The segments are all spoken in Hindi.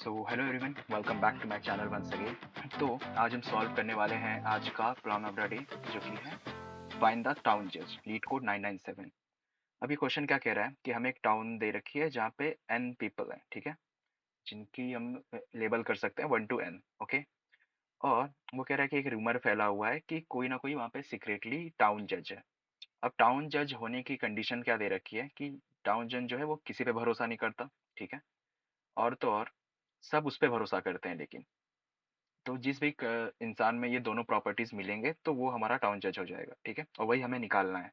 So hello everyone, welcome back to my channel once again. तो आज हम सॉल्व करने वाले हैं आज का प्रॉब्लम ऑफ द डे, जो कि है फाइंड द टाउन जज, लीड कोड 997। अभी क्वेश्चन क्या कह रहा है कि हमें एक टाउन दे रखी है जहाँ पे n पीपल हैं, ठीक है, जिनकी हम लेबल कर सकते हैं 1 to n, ओके। और वो कह रहा है कि एक रूमर फैला हुआ है कि कोई ना कोई वहाँ पे सीक्रेटली टाउन जज है। अब टाउन जज होने की कंडीशन क्या दे रखी है कि टाउन जज जो है वो किसी पे भरोसा नहीं करता, ठीक है। और तो और सब उस पे भरोसा करते हैं, लेकिन तो जिस भी इंसान में ये दोनों प्रॉपर्टीज मिलेंगे तो वो हमारा टाउन जज हो जाएगा, ठीक है, और वही हमें निकालना है।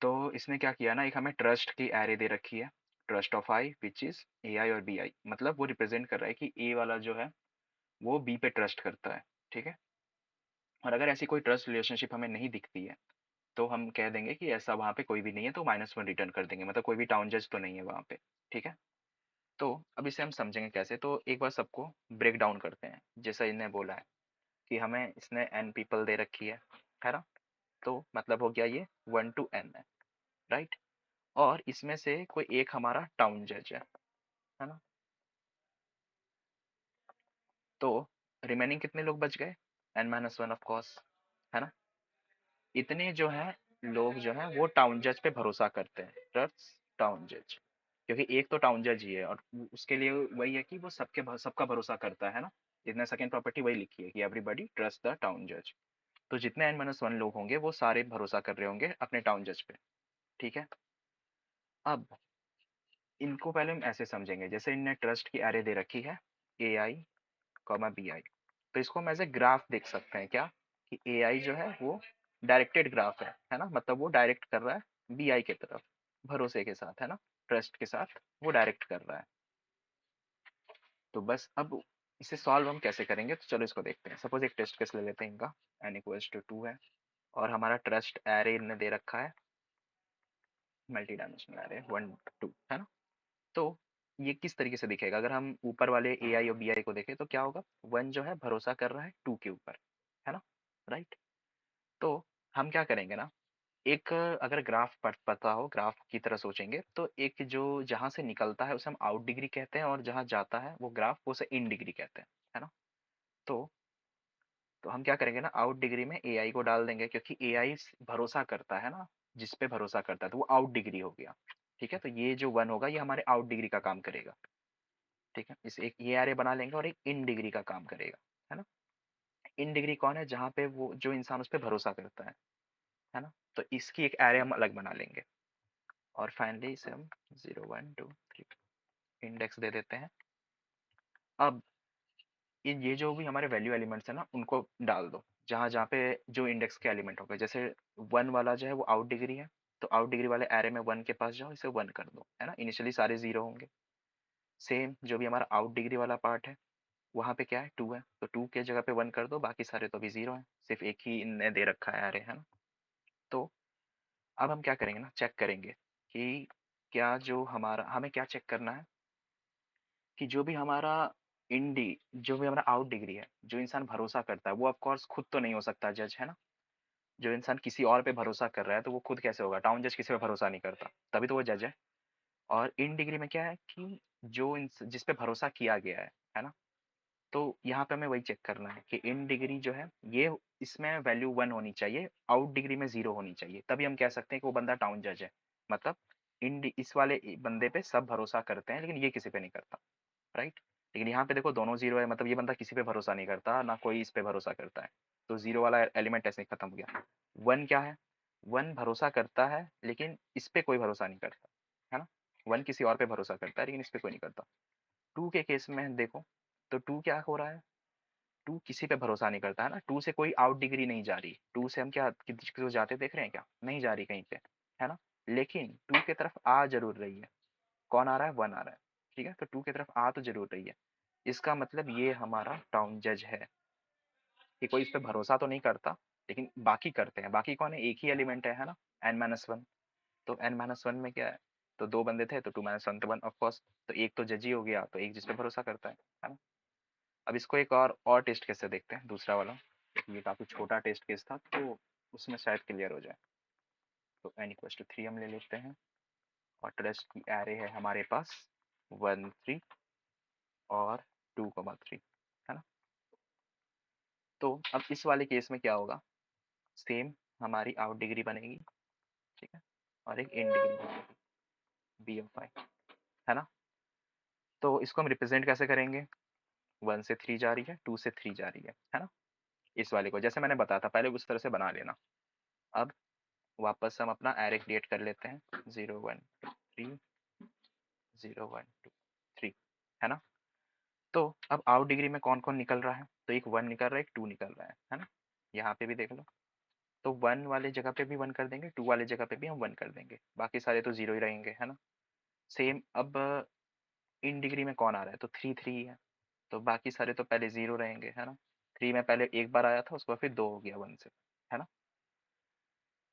तो इसने क्या किया ना, एक हमें ट्रस्ट की एरे दे रखी है, trust of I which is A I और बी आई। मतलब वो रिप्रेजेंट कर रहा है कि ए वाला जो है वो बी पे ट्रस्ट करता है, ठीक है। और अगर ऐसी कोई ट्रस्ट रिलेशनशिप हमें नहीं दिखती है तो हम कह देंगे कि ऐसा वहाँ पे कोई भी नहीं है, तो -1 रिटर्न कर देंगे, मतलब कोई भी टाउन जज तो नहीं है वहाँ पे, ठीक है। तो अब इसे हम समझेंगे कैसे, तो एक बार सबको ब्रेक डाउन करते हैं। जैसा इन्हें बोला है कि हमें इसने n पीपल दे रखी है ना। तो मतलब हो गया ये 1 to n है, राइट। और इसमें से कोई एक हमारा टाउन जज है ना। तो रिमेनिंग कितने लोग बच गए, n-1 ऑफ कोर्स, है ना। इतने जो है लोग जो है वो टाउन जज पे भरोसा करते हैं, ट्रस्ट टाउन जज, क्योंकि एक तो टाउन जज ही है और उसके लिए वही है कि वो सबका भरोसा करता है ना। जितने सेकंड प्रॉपर्टी वही लिखी है कि एवरीबॉडी ट्रस्ट द टाउन जज। तो जितने n-1 लोग होंगे वो सारे भरोसा कर रहे होंगे अपने टाउन जज पे, ठीक है। अब इनको पहले हम ऐसे समझेंगे, जैसे इनने ट्रस्ट की एरे दे रखी है ए आई कॉमा बी आई। तो इसको हम एज ए ग्राफ देख सकते हैं क्या, कि ए आई जो है वो डायरेक्टेड ग्राफ है ना, मतलब वो डायरेक्ट कर रहा है बी आई की तरफ, भरोसे के साथ, है ना, ट्रस्ट के साथ वो डायरेक्ट कर रहा है। तो बस अब इसे सॉल्व हम कैसे करेंगे, तो चलो इसको देखते हैं। सपोज एक टेस्ट केस ले लेते हैं इनका, n=2 है और हमारा ट्रस्ट एरे इनने दे रखा है मल्टी डायमेंशनल एरे 1 2, है ना। तो ये किस तरीके से दिखेगा, अगर हम ऊपर वाले ए आई और बी आई को देखें तो क्या होगा, 1 जो है भरोसा कर रहा है 2 के ऊपर, है ना, राइट। तो हम क्या करेंगे ना, एक अगर ग्राफ पता हो, ग्राफ की तरह सोचेंगे तो एक जो जहां से निकलता है उसे हम आउट डिग्री कहते हैं, और जहां जाता है वो ग्राफ उसे इन डिग्री कहते हैं, है ना। तो हम क्या करेंगे ना, आउट डिग्री में ए आई को डाल देंगे, क्योंकि ए आई भरोसा करता है ना, जिस पे भरोसा करता है, तो वो आउट डिग्री हो गया, ठीक है। तो ये जो 1 होगा ये हमारे आउट डिग्री का काम करेगा, ठीक है। इस एक ये एरे बना लेंगे और एक इन डिग्री का काम करेगा, है ना। इन डिग्री कौन है, जहाँ पे वो जो इंसान उस पर भरोसा करता है ना। तो इसकी एक एरे हम अलग बना लेंगे और फाइनली इसे हम 0 1 2 3 इंडेक्स दे देते हैं। अब ये जो भी हमारे वैल्यू एलिमेंट्स है ना उनको डाल दो जहाँ जहाँ पे जो इंडेक्स के एलिमेंट हो गए। जैसे 1 वाला जो है वो आउट डिग्री है, तो आउट डिग्री वाले एरे में 1 के पास जाओ, इसे 1 कर दो, है ना। इनिशियली सारे 0 होंगे। सेम जो भी हमारा आउट डिग्री वाला पार्ट है वहाँ पे क्या है, 2 है, तो 2 के जगह पे 1 कर दो, बाकी सारे तो अभी 0 है, सिर्फ एक ही इनने दे रखा है एरे, है ना। तो अब हम क्या करेंगे ना, चेक करेंगे कि क्या जो हमारा, हमें क्या चेक करना है कि जो भी हमारा इंडी जो भी हमारा आउट डिग्री है, जो इंसान भरोसा करता है वो ऑफ कोर्स खुद तो नहीं हो सकता जज, है ना। जो इंसान किसी और पे भरोसा कर रहा है तो वो खुद कैसे होगा, टाउन जज किसी पे भरोसा नहीं करता, तभी तो वो जज है। और इन डिग्री में क्या है कि जो जिस पे भरोसा किया गया है ना। तो यहाँ पे हमें वही चेक करना है कि इन डिग्री जो है ये इसमें वैल्यू 1 होनी चाहिए, आउट डिग्री में 0 होनी चाहिए, तभी हम कह सकते हैं कि वो बंदा टाउन जज है। मतलब इस वाले बंदे पे सब भरोसा करते हैं लेकिन ये किसी पे नहीं करता, राइट। लेकिन यहाँ पे देखो दोनों 0 है, मतलब ये बंदा किसी पे भरोसा नहीं करता ना कोई इस पे भरोसा करता है, तो 0 वाला एलिमेंट ऐसे ही खत्म हो गया। 1 क्या है, 1 भरोसा करता है लेकिन इस पे कोई भरोसा नहीं करता, है ना। 1 किसी और पे भरोसा करता है लेकिन इस पे कोई नहीं करता। 2 के केस में देखो, तो 2 क्या हो रहा है, 2 किसी पे भरोसा नहीं करता, है ना। 2 से कोई आउट डिग्री नहीं जा रही, 2 से हम क्या किसी को जाते देख रहे हैं क्या, नहीं जा रही कहीं पे, है ना। लेकिन 2 की तरफ आ जरूर रही है, कौन आ रहा है, 1 आ रहा है, ठीक है। तो 2 की तरफ आ तो जरूर रही है, इसका मतलब ये हमारा टाउन जज है, कि कोई इस पे भरोसा तो नहीं करता लेकिन बाकी करते हैं। बाकी कौन है, एक ही एलिमेंट है ना, n-1। तो n-1 में क्या है, तो 2 बंदे थे तो 2 - 1 तो 1 ऑफ कोर्स, तो एक तो जज ही हो गया, तो एक जिस पे भरोसा करता है ना। अब इसको एक और टेस्ट केस से देखते हैं, दूसरा वाला। ये काफी छोटा टेस्ट केस था तो उसमें शायद क्लियर हो जाए। तो n=3 हम ले लेते हैं और ट्रस्ट की एरे है हमारे पास 1 3 और 2,3, है ना। तो अब इस वाले केस में क्या होगा, सेम हमारी आउट डिग्री बनेगी, ठीक है, और एक इन डिग्री बनेगी, बी ऑफ आई, है ना। तो इसको हम रिप्रेजेंट कैसे करेंगे, 1 से 3 जा रही है, 2 से 3 जा रही है ना। इस वाले को जैसे मैंने बताया था पहले उस तरह से बना लेना। अब वापस हम अपना एरे क्रिएट कर लेते हैं, 0 1 2 3, 0 1 2 3, है ना। तो अब आउट डिग्री में कौन कौन निकल रहा है, तो एक 1 निकल रहा है, एक 2 निकल रहा है ना। यहाँ पे भी देख लो, तो 1 वाले जगह पे भी 1 कर देंगे, 2 वाले जगह पे भी हम 1 कर देंगे, बाकी सारे तो 0 ही रहेंगे, है ना। सेम अब इन डिग्री में कौन आ रहा है, तो 3 3 है, तो बाकी सारे तो पहले 0 रहेंगे, है ना। 3 में पहले एक बार आया था, उसके बाद फिर 2 हो गया 1 से, है ना।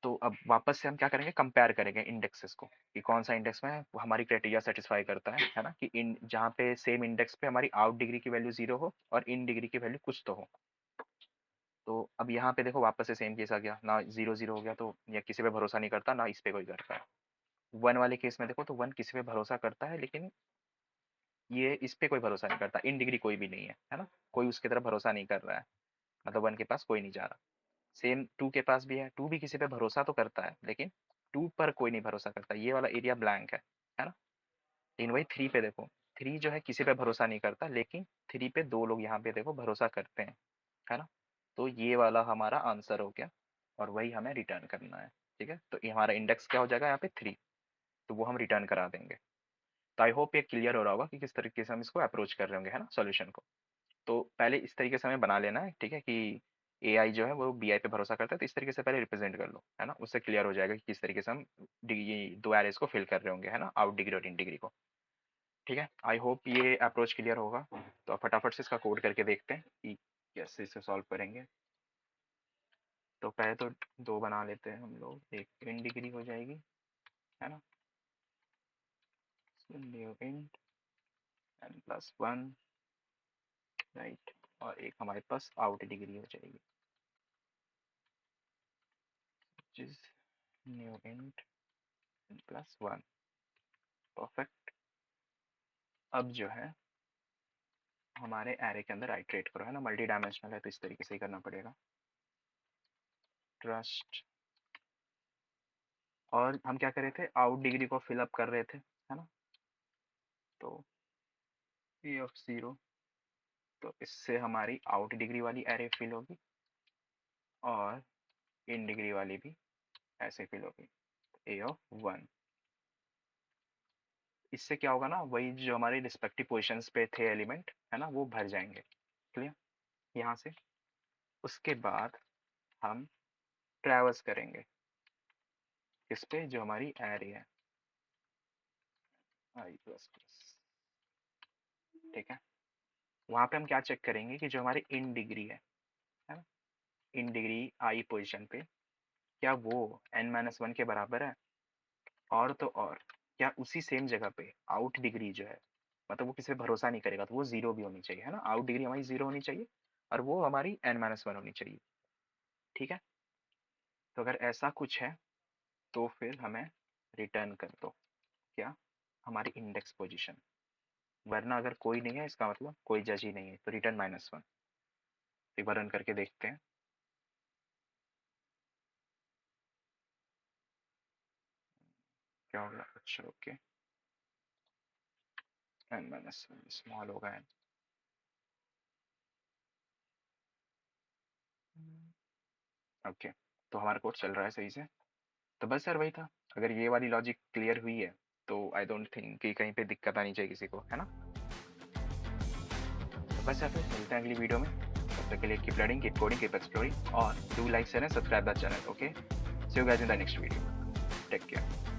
तो अब वापस से हम क्या करेंगे, कंपेयर करेंगे इंडेक्सेस को कि कौन सा इंडेक्स में वो हमारी क्राइटेरिया सेटिस्फाई करता है ना, कि इन जहाँ पे सेम इंडेक्स पे हमारी आउट डिग्री की वैल्यू 0 हो और इन डिग्री की वैल्यू कुछ तो हो। तो अब यहाँ पे देखो वापस से सेम केस आ गया ना, 0 0 हो गया, तो या किसी पे भरोसा नहीं करता ना इस पे कोई करता है। 1 वाले केस में देखो तो 1 किसी पे भरोसा करता है, लेकिन ये इस पे कोई भरोसा नहीं करता, इन डिग्री कोई भी नहीं है ना, कोई उसकी तरफ भरोसा नहीं कर रहा है, मतलब 1 के पास कोई नहीं जा रहा। सेम 2 के पास भी है, 2 भी किसी पे भरोसा तो करता है, लेकिन 2 पर कोई नहीं भरोसा करता, ये वाला एरिया ब्लैंक है ना। लेकिन वही 3 पे देखो, 3 जो है किसी पे भरोसा नहीं करता, लेकिन 3 पे 2 लोग यहाँ पे देखो भरोसा करते हैं, है ना। तो ये वाला हमारा आंसर हो गया, और वही हमें रिटर्न करना है, ठीक है। तो ये हमारा इंडेक्स क्या हो जाएगा यहाँ पे 3, तो वो हम रिटर्न करा देंगे। तो आई होप ये क्लियर हो रहा होगा कि किस तरीके से हम इसको अप्रोच कर रहे होंगे, है ना, सॉल्यूशन को। तो पहले इस तरीके से हमें बना लेना है, ठीक है, कि एआई जो है वो बीआई पे भरोसा करता है, तो इस तरीके से पहले रिप्रेजेंट कर लो, है ना, उससे क्लियर हो जाएगा कि किस तरीके से हम ये दो एरेस को फिल कर रहे होंगे, है ना, आउट डिग्री और इन डिग्री को। ठीक है, आई होप ये अप्रोच क्लियर होगा। तो आप फटाफट से इसका कोड करके देखते हैं कि कैसे इसे सॉल्व करेंगे। तो पहले तो 2 बना लेते हैं हम लोग, एक इन डिग्री हो जाएगी, है ना, new int N plus 1, right, और एक हमारे पास आउट डिग्री हो जाएगी, जिस new int N plus 1, perfect. अब जो है हमारे एरे के अंदर आइट्रेट करो, है ना, मल्टी डायमेंशनल है तो इस तरीके से ही करना पड़ेगा, ट्रस्ट। और हम क्या कर रहे थे, आउट डिग्री को फिलअप कर रहे थे, है ना। तो ए ऑफ 0, तो इससे हमारी आउट डिग्री वाली एरे फिल होगी और इन डिग्री वाली भी ऐसे फिल होगी, ए ऑफ 1। इससे क्या होगा ना, वही जो हमारे रिस्पेक्टिव पोजिशंस पे थे एलिमेंट, है ना, वो भर जाएंगे, क्लियर, यहाँ से। उसके बाद हम ट्रैवर्स करेंगे इस पे जो हमारी एरे है, आई प्लस प्लस, ठीक है। वहाँ पे हम क्या चेक करेंगे कि जो हमारी इन डिग्री है ना, इन डिग्री आई पोजीशन पे क्या वो n-1 के बराबर है, और तो और क्या उसी सेम जगह पे आउट डिग्री जो है, मतलब वो किसी पे भरोसा नहीं करेगा, तो वो 0 भी होनी चाहिए, है ना, आउट डिग्री हमारी 0 होनी चाहिए और वो हमारी n-1 होनी चाहिए, ठीक है। तो अगर ऐसा कुछ है तो फिर हमें रिटर्न कर दो क्या, हमारी इंडेक्स पोजीशन। वरना अगर कोई नहीं है इसका मतलब कोई जज ही नहीं है, तो रिटर्न -1। एक बार रन करके देखते हैं, क्या होगा। अच्छा ओके, n-1 स्मॉल होगा n। ओके, तो हमारा कोड चल रहा है सही से। तो बस सर वही था, अगर ये वाली लॉजिक क्लियर हुई है तो आई डोंट थिंक कि कहीं पे दिक्कत आनी चाहिए किसी को, है ना। तो बस सर फिर मिलते हैं अगली वीडियो में, तब तक के लिए keep learning, keep coding, keep exploring, और do like share and subscribe the channel. Okay, see you guys in the next video, take care.